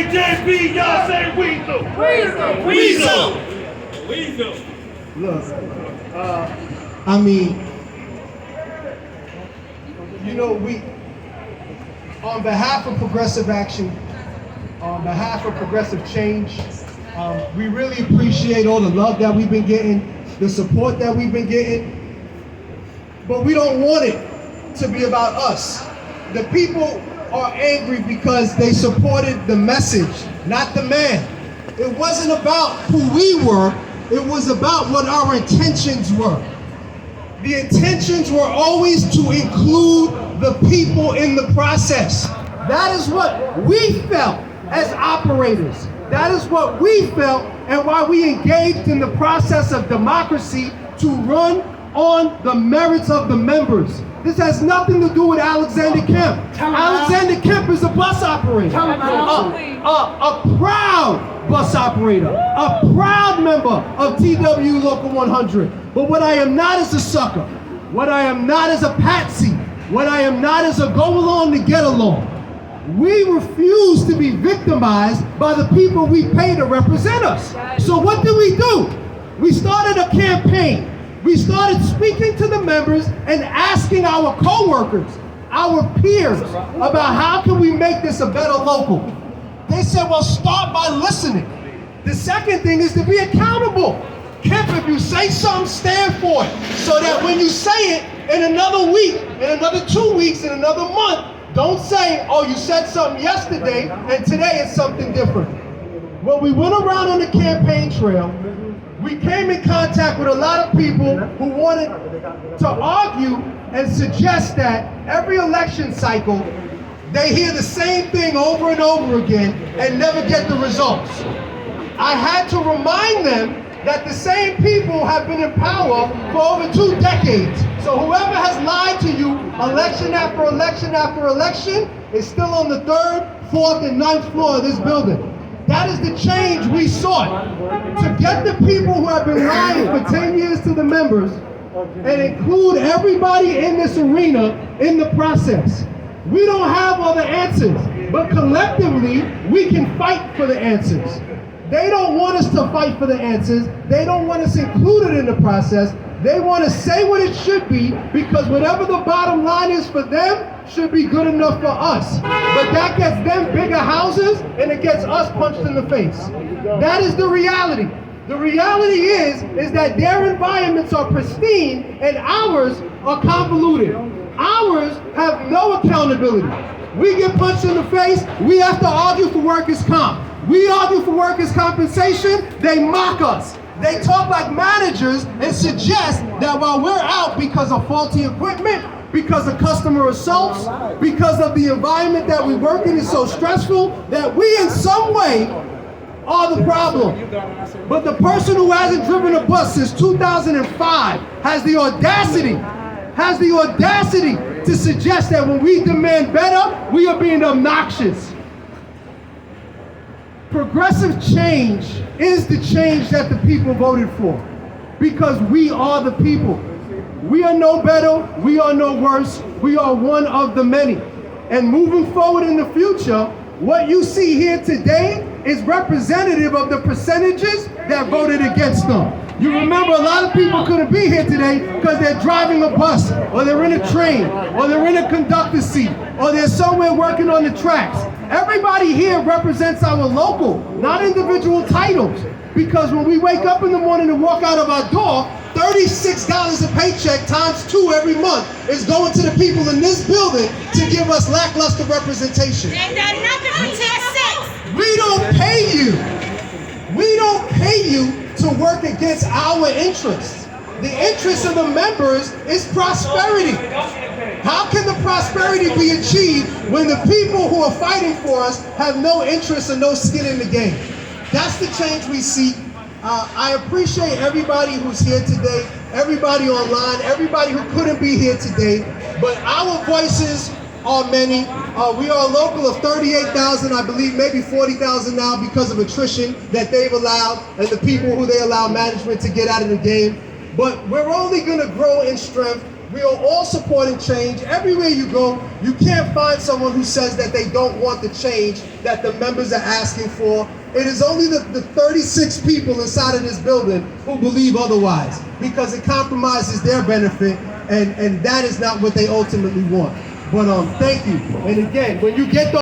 say JB, y'all say Weasel. Weasel. Look, I mean, you know, we, on behalf of Progressive Action, on behalf of Progressive Change, we really appreciate all the love that we've been getting, the support that we've been getting, but we don't want it to be about us. The people are angry because they supported the message, not the man. It wasn't about who we were, it was about what our intentions were. The intentions were always to include the people in the process. That is what we felt as operators. That is what we felt and why we engaged in the process of democracy to run on the merits of the members. This has nothing to do with Alexander Kemp. Alexander Kemp is a bus operator, a proud bus operator, a proud member of TW Local 100. But what I am not is a sucker. What I am not is a patsy. What I am not is a go along to get along. We refuse to be victimized by the people we pay to represent us. So what do? We started a campaign. We started speaking to the members and asking our co-workers, our peers, about how can we make this a better local. They said, well, start by listening. The second thing is to be accountable. Kemp, if you say something, stand for it. So that when you say it in another week, in another 2 weeks, in another month, don't say, oh, you said something yesterday and today it's something different. When we went around on the campaign trail, we came in contact with a lot of people who wanted to argue and suggest that every election cycle, they hear the same thing over and over again and never get the results. I had to remind them that the same people have been in power for over 2 decades. So whoever has lied to you election after election after election is still on the 3rd, 4th, and 9th floor of this building. That is the change we sought, to get the people who have been lying for 10 years to the members and include everybody in this arena in the process. We don't have all the answers, but collectively, we can fight for the answers. They don't want us to fight for the answers. They don't want us included in the process. They want to say what it should be because whatever the bottom line is for them should be good enough for us. But that gets them bigger houses and it gets us punched in the face. That is the reality. The reality is that their environments are pristine and ours are convoluted. Ours have no accountability. We get punched in the face, we have to argue for workers' comp. We argue for workers' compensation, they mock us. They talk like managers and suggest that while we're out because of faulty equipment, because of customer assaults, because of the environment that we work in is so stressful, that we in some way are the problem. But the person who hasn't driven a bus since 2005 has the audacity to suggest that when we demand better, we are being obnoxious. Progressive change is the change that the people voted for because we are the people. We are no better, we are no worse, we are one of the many. And moving forward in the future, what you see here today is representative of the percentages that voted against them. You remember a lot of people couldn't be here today because they're driving a bus, or they're in a train, or they're in a conductor's seat, or they're somewhere working on the tracks. Everybody here represents our local, not individual titles. Because when we wake up in the morning and walk out of our door, $36 a paycheck times 2 every month is going to the people in this building to give us lackluster representation. They've done nothing for 10 We don't pay you. We don't pay you to work against our interests. The interest of the members is prosperity. How can the prosperity be achieved when the people who are fighting for us have no interest and no skin in the game? That's the change we seek. I appreciate everybody who's here today, everybody online, everybody who couldn't be here today, but our voices are many. We are a local of 38,000, I believe maybe 40,000 now because of attrition that they've allowed and the people who they allow management to get out of the game. But we're only going to grow in strength We are all supporting change. Everywhere you go, you can't find someone who says that they don't want the change that the members are asking for. It is only the 36 people inside of this building who believe otherwise, because it compromises their benefit, and that is not what they ultimately want. But thank you. And again, when you get the